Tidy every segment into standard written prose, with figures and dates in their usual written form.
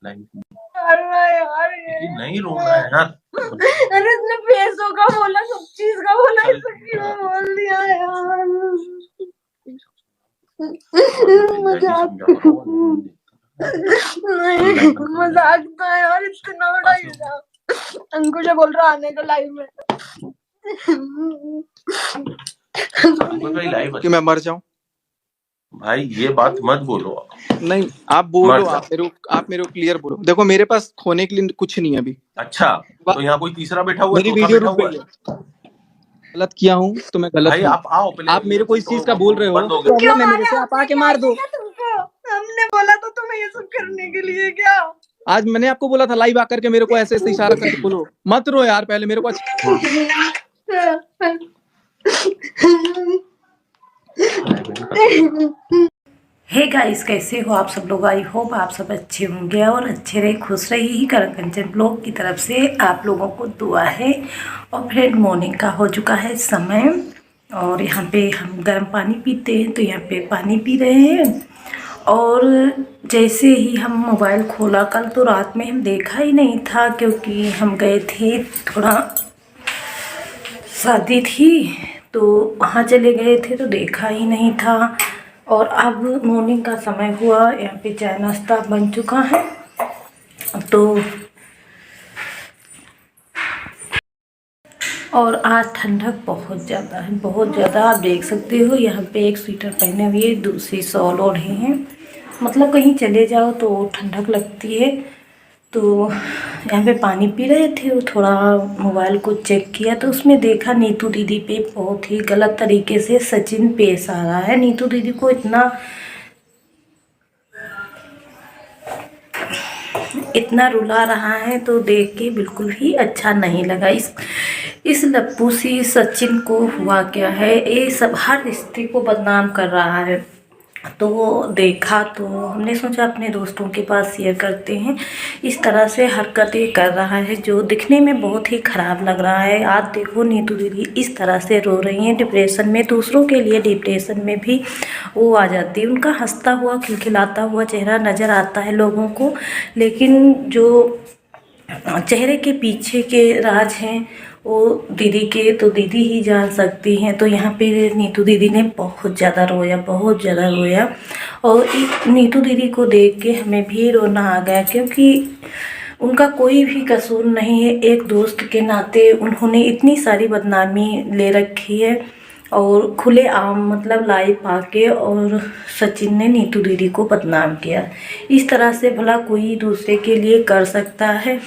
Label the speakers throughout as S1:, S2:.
S1: Live
S2: यार
S1: नहीं रोना है यार।
S2: अरे इसने पैसों का बोला, सब चीज का बोला, इसको क्यों बोल दिया यार। मजाक नहीं, मजाक था यार, इतना बड़ा ही था। अंकुश बोल रहा आने का लाइव में
S3: कि मैं मर जाऊं।
S1: भाई ये बात मत बोलो।
S3: नहीं आप बोलो, आप मेरे को क्लियर बोलो। देखो मेरे पास खोने के लिए कुछ नहीं है अभी।
S1: अच्छा तो यहाँ कोई तीसरा बैठा हुआ है,
S3: मेरी
S1: चौथा
S3: वीडियो
S1: बैठा
S3: रुक
S1: हुआ
S3: गई
S1: है।
S3: है, गलत किया हूँ तो मैं गलत
S1: भाई
S3: हूँ।
S1: आप आओ पहले,
S3: आप मेरे को इस चीज का बोल रहे हो,
S1: बंद हो गया।
S3: प्रॉब्लम है मेरे से, आप आके मार दो।
S2: हमने बोला तो तुम्हें ये सब करने के लिए क्या?
S3: आज मैंने आपको बोला था लाइव आकर के मेरे को ऐसे ऐसे इशारा करके बोलो। मत रो यार, पहले मेरे को
S4: हे गाइस, कैसे हो आप सब लोग? आई होप आप सब अच्छे होंगे और अच्छे रहे, खुश रहे। ही करण कंचन ब्लॉग की तरफ से आप लोगों को दुआ है। और फ्रेंड मॉर्निंग का हो चुका है समय और यहाँ पे हम गर्म पानी पीते हैं, तो यहाँ पे पानी पी रहे हैं। और जैसे ही हम मोबाइल खोला, कल तो रात में हम देखा ही नहीं था क्योंकि हम गए थे, थोड़ा शादी थी तो वहाँ चले गए थे तो देखा ही नहीं था। और अब मॉर्निंग का समय हुआ, यहाँ पे चाय नाश्ता बन चुका है। तो और आज ठंडक बहुत ज़्यादा है, बहुत ज़्यादा। आप देख सकते हो यहाँ पे एक स्वेटर पहने हुए, दूसरी शॉल ओढ़े हैं। मतलब कहीं चले जाओ तो ठंडक लगती है। तो यहाँ पे पानी पी रहे थे, थोड़ा मोबाइल को चेक किया तो उसमें देखा नीतू दीदी पे बहुत ही गलत तरीके से सचिन पेश आ रहा है। नीतू दीदी को इतना रुला रहा है तो देख के बिल्कुल ही अच्छा नहीं लगा। इस लप्पू सी सचिन को हुआ क्या है, ये सब हर रिश्ते को बदनाम कर रहा है। तो वो देखा तो हमने सोचा अपने दोस्तों के पास शेयर करते हैं। इस तरह से हरकतें कर रहा है जो दिखने में बहुत ही ख़राब लग रहा है। आज देखो नीतू दीदी इस तरह से रो रही हैं डिप्रेशन में। दूसरों के लिए डिप्रेशन में भी वो आ जाती है। उनका हंसता हुआ खिलखिलाता हुआ चेहरा नज़र आता है लोगों को, लेकिन जो चेहरे के पीछे के राज हैं वो दीदी के तो दीदी ही जान सकती हैं। तो यहाँ पे नीतू दीदी ने बहुत ज़्यादा रोया, बहुत ज़्यादा रोया। और नीतू दीदी को देख के हमें भी रोना आ गया क्योंकि उनका कोई भी कसूर नहीं है। एक दोस्त के नाते उन्होंने इतनी सारी बदनामी ले रखी है और खुले आम मतलब लाइव आके और सचिन ने नीतू दीदी को बदनाम किया। इस तरह से भला कोई दूसरे के लिए कर सकता है?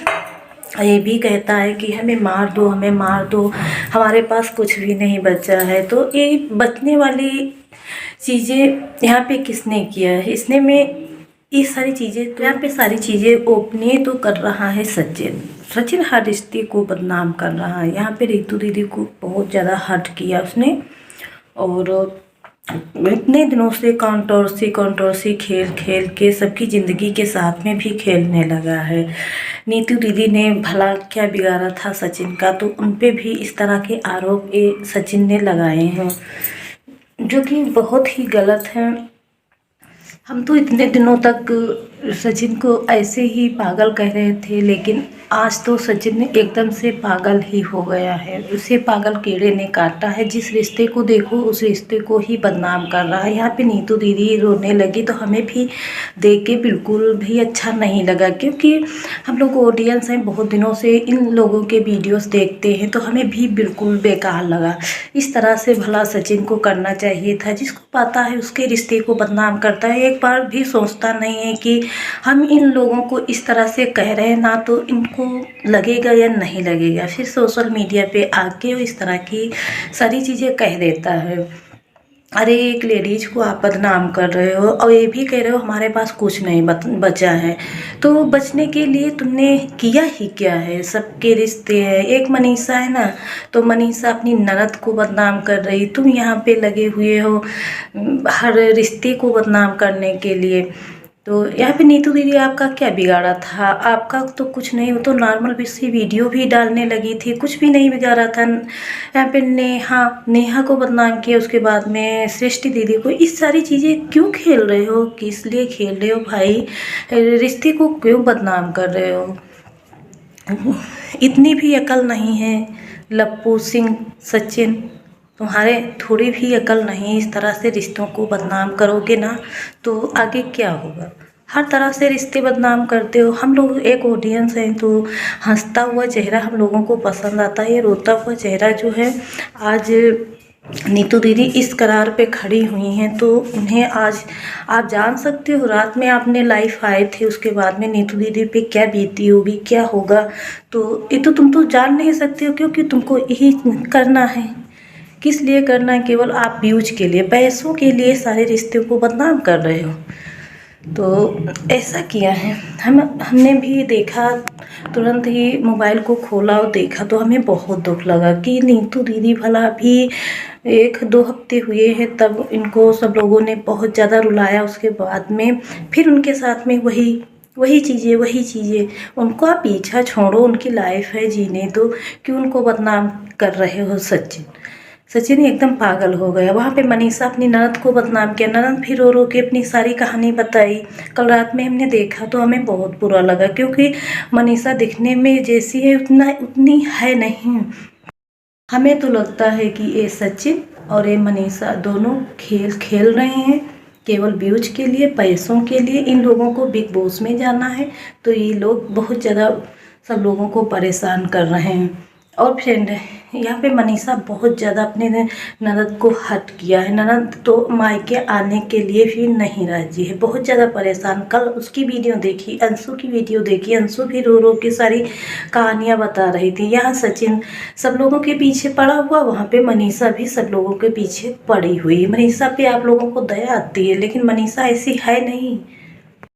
S4: ये भी कहता है कि हमें मार दो, हमें मार दो, हमारे पास कुछ भी नहीं बचा है। तो ये बचने वाली चीज़ें यहाँ पे किसने किया है? इसने में ये सारी चीज़ें, तो यहाँ पे सारी चीज़ें ओपने तो कर रहा है सचिन हर रिश्ते को बदनाम कर रहा है। यहाँ पे नीतू दीदी को बहुत ज़्यादा हर्ट किया उसने और इतने दिनों से कंट्रोवर्सी खेल खेल के सबकी ज़िंदगी के साथ में भी खेलने लगा है। नीतू दीदी ने भला क्या बिगाड़ा था सचिन का, तो उन पे भी इस तरह के आरोप ये सचिन ने लगाए हैं जो कि बहुत ही गलत हैं। हम तो इतने दिनों तक सचिन को ऐसे ही पागल कह रहे थे, लेकिन आज तो सचिन ने एकदम से पागल ही हो गया है। उसे पागल कीड़े ने काटा है। जिस रिश्ते को देखो उस रिश्ते को ही बदनाम कर रहा है। यहाँ पे नीतू दीदी रोने लगी तो हमें भी देख के बिल्कुल भी अच्छा नहीं लगा क्योंकि हम लोग ऑडियंस हैं, बहुत दिनों से इन लोगों के वीडियोस देखते हैं, तो हमें भी बिल्कुल बेकार लगा। इस तरह से भला सचिन को करना चाहिए था। जिसको पता है उसके रिश्ते को बदनाम करता है, एक बार भी सोचता नहीं है कि हम इन लोगों को इस तरह से कह रहे हैं ना तो इनको लगेगा या नहीं लगेगा। फिर सोशल मीडिया पे आके इस तरह की सारी चीज़ें कह देता है। अरे एक लेडीज को आप बदनाम कर रहे हो और ये भी कह रहे हो हमारे पास कुछ नहीं बचा है। तो बचने के लिए तुमने किया ही क्या है? सबके रिश्ते हैं। एक मनीषा है ना, तो मनीषा अपनी ननद को बदनाम कर रही, तुम यहाँ पे लगे हुए हो हर रिश्ते को बदनाम करने के लिए। तो यहाँ पे नीतू दीदी आपका क्या बिगाड़ा था? आपका तो कुछ नहीं, वो तो नॉर्मल सी वीडियो भी डालने लगी थी, कुछ भी नहीं बिगाड़ा था। यहाँ पे नेहा को बदनाम किया, उसके बाद में सृष्टि दीदी को। इस सारी चीज़ें क्यों खेल रहे हो? किस लिए खेल रहे हो भाई? रिश्ते को क्यों बदनाम कर रहे हो? इतनी भी अकल नहीं है लप्पू सिंह, सचिन, तुम्हारे थोड़ी भी अकल नहीं। इस तरह से रिश्तों को बदनाम करोगे ना तो आगे क्या होगा? हर तरह से रिश्ते बदनाम करते हो। हम लोग एक ऑडियंस हैं तो हंसता हुआ चेहरा हम लोगों को पसंद आता है। ये रोता हुआ चेहरा जो है, आज नीतू दीदी इस करार पे खड़ी हुई हैं तो उन्हें आज आप जान सकते हो। रात में आपने लाइव आए थे, उसके बाद में नीतू दीदी पे क्या बीती होगी, क्या होगा, तो ये तो तुम तो जान नहीं सकते हो, क्योंकि तुमको यही करना है। किस लिए करना है? केवल आप व्यूज के लिए, पैसों के लिए सारे रिश्ते को बदनाम कर रहे हो। तो ऐसा किया है। हमने भी देखा, तुरंत ही मोबाइल को खोला और देखा तो हमें बहुत दुख लगा कि नीतू दीदी भला भी 1-2 हफ्ते हुए हैं तब इनको सब लोगों ने बहुत ज़्यादा रुलाया। उसके बाद में फिर उनके साथ में वही चीज़ें। उनको आप पीछा छोड़ो, उनकी लाइफ है, जीने दो। क्यों उनको बदनाम कर रहे हो? सचिन एकदम पागल हो गया। वहाँ पे मनीषा अपनी ननद को बदनाम किया। ननद फिर रो के अपनी सारी कहानी बताई। कल रात में हमने देखा तो हमें बहुत बुरा लगा, क्योंकि मनीषा दिखने में जैसी है उतनी है नहीं। हमें तो लगता है कि ये सचिन और ये मनीषा दोनों खेल रहे हैं केवल व्यूज के लिए, पैसों के लिए। इन लोगों को बिग बॉस में जाना है तो ये लोग बहुत ज़्यादा सब लोगों को परेशान कर रहे हैं। और फ्रेंड, यहाँ पे मनीषा बहुत ज़्यादा अपने ननद को हट किया है। ननद तो मायके आने के लिए भी नहीं राजी है, बहुत ज़्यादा परेशान। कल उसकी वीडियो देखी, अंशु की वीडियो देखी, अंशु भी रो के सारी कहानियाँ बता रही थी। यहाँ सचिन सब लोगों के पीछे पड़ा हुआ, वहाँ पे मनीषा भी सब लोगों के पीछे पड़ी हुई। मनीषा पे आप लोगों को दया आती है, लेकिन मनीषा ऐसी है नहीं।